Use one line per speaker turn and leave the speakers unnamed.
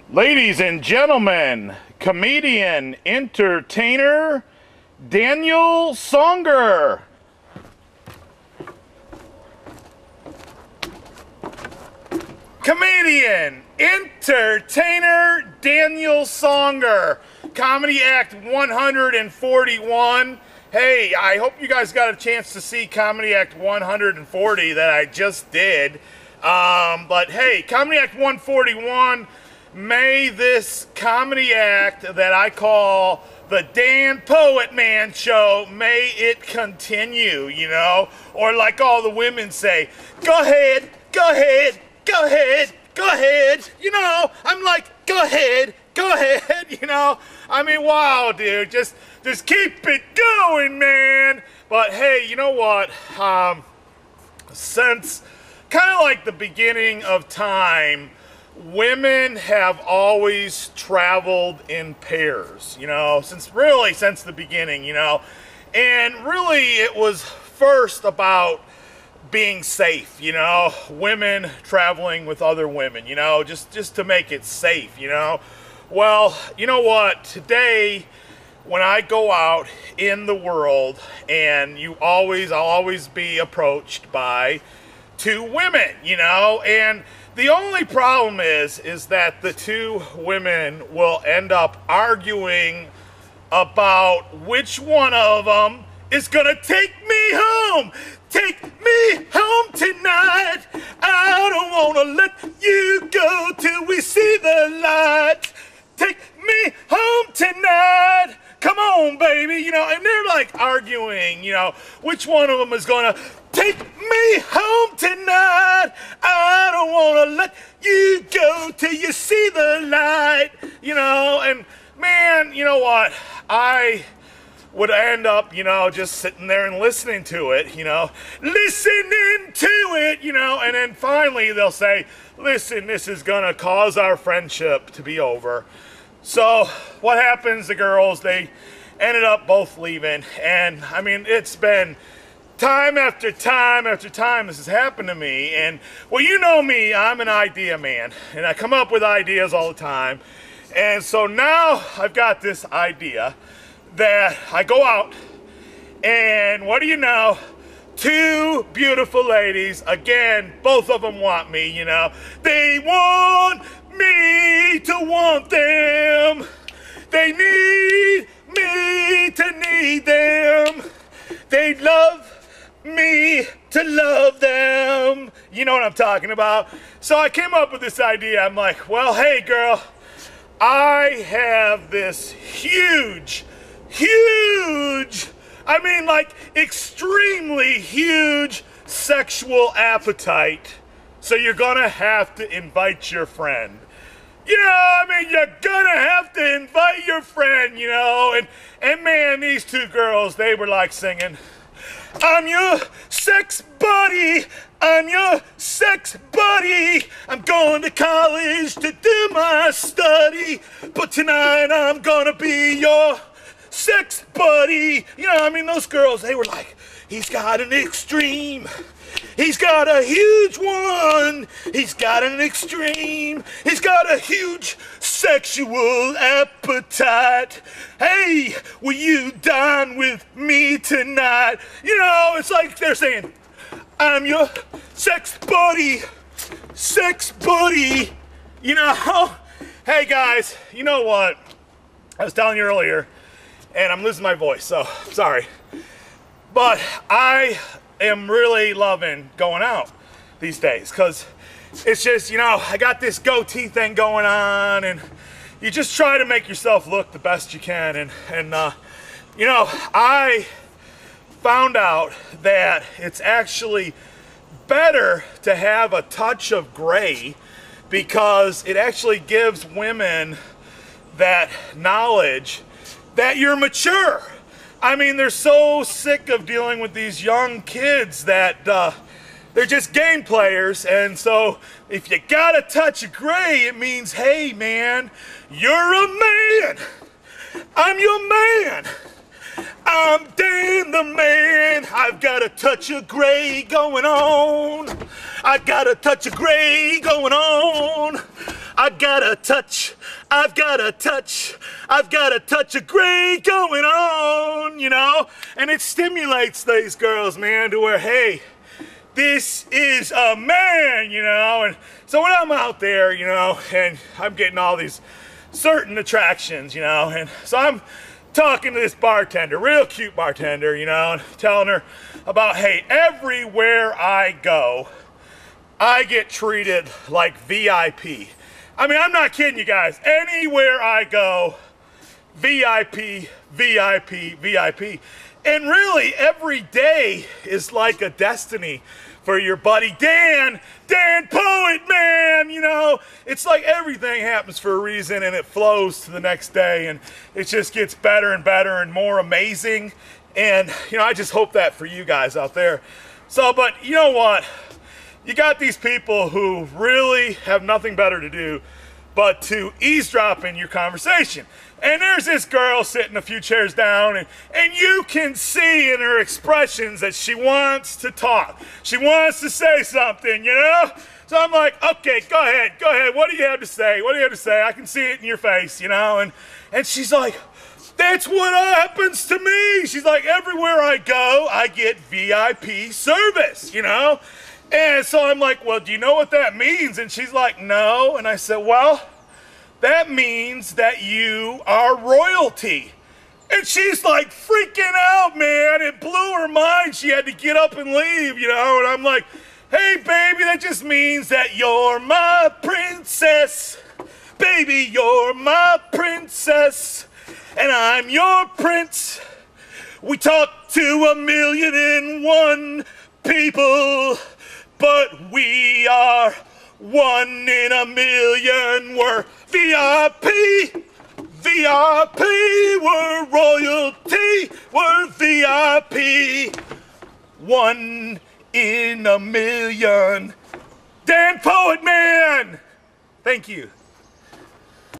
Ladies and gentlemen, comedian, entertainer, Daniel Songer. Comedian, entertainer, Daniel Songer. Comedy Act 141. Hey, I hope you guys got a chance to see Comedy Act 140 that I just did. But hey, Comedy Act 141, may this comedy act that I call the Dan Poet Man Show, may it continue, you know? Or like all the women say, go ahead, go ahead, go ahead, go ahead. You know, I'm like, go ahead, you know? I mean, wow, dude, just keep it going, man. But hey, you know what? Since kind of like the beginning of time, women have always traveled in pairs, you know, since the beginning, you know. And really it was first about being safe, you know, women traveling with other women, you know, just to make it safe, you know. Well, you know what, today when I go out in the world, and I'll always be approached by two women, you know, and the only problem is that the two women will end up arguing about which one of them is gonna take me home. Take me home tonight. I don't wanna let you go till we see the light. Take me home tonight. Come on, baby, you know, and they're like arguing, you know, which one of them is gonna take me home tonight. I don't wanna let you go till you see the light, you know. And man, you know what, I would end up, you know, just sitting there and listening to it, you know, listening to it, you know, and then finally they'll say, listen, this is gonna cause our friendship to be over. So what happens, the girls, they ended up both leaving. And I mean, it's been time after time after time this has happened to me. And well, you know me, I'm an idea man, and I come up with ideas all the time. And so now I've got this idea that I go out, and what do you know, two beautiful ladies, again, both of them want me, you know. They want me to want them. They need me to need them. They love me to love them. You know what I'm talking about. So I came up with this idea. I'm like, well, hey girl, I have this huge, I mean like extremely huge sexual appetite. So you're gonna have to invite your friend. You know, I mean, you're gonna have to invite your friend, you know. And man, these two girls, they were like singing, I'm your sex buddy, I'm your sex buddy. I'm going to college to do my study, but tonight I'm gonna be your sex buddy. You know, I mean, those girls, they were like, he's got an extreme. He's got a huge one. He's got an extreme. He's got a huge sexual appetite. Hey, will you dine with me tonight? You know, it's like they're saying, I'm your sex buddy, sex buddy. You know, hey guys, you know what? I was telling you earlier, and I'm losing my voice, so sorry. But I am really loving going out these days, because it's just, you know, I got this goatee thing going on, and you just try to make yourself look the best you can. And you know, I found out that it's actually better to have a touch of gray, because it actually gives women that knowledge that you're mature. I mean, they're so sick of dealing with these young kids that they're just game players. And so if you got a touch of gray, it means, hey man, you're a man. I'm your man. I'm Dan the man. I've got a touch of gray going on. I've got a touch of gray going on. I've got a touch of great going on, you know? And it stimulates these girls, man, to where, hey, this is a man, you know? And so when I'm out there, you know, and I'm getting all these certain attractions, you know, and so I'm talking to this bartender, real cute bartender, you know, and telling her about, hey, everywhere I go, I get treated like VIP. I mean, I'm not kidding you guys. Anywhere I go, VIP, VIP, VIP. And really, every day is like a destiny for your buddy Dan Poet, man, you know. It's like everything happens for a reason and it flows to the next day and it just gets better and better and more amazing. And, you know, I just hope that for you guys out there. So, but you know what? You got these people who really have nothing better to do but to eavesdrop in your conversation. And there's this girl sitting a few chairs down, and you can see in her expressions that she wants to talk. She wants to say something, you know? So I'm like, okay, go ahead. What do you have to say? What do you have to say? I can see it in your face, you know? And she's like, that's what happens to me. She's like, everywhere I go, I get VIP service, you know? And so I'm like, well, do you know what that means? And she's like, no. And I said, well, that means that you are royalty. And she's like freaking out, man. It blew her mind. She had to get up and leave, you know. And I'm like, hey, baby, that just means that you're my princess. Baby, you're my princess. And I'm your prince. We talk to 1,000,001 people. But we are 1 in 1,000,000. We're VIP, VIP, we're royalty, we're VIP, 1 in 1,000,000. Dan Poet, man! Thank you.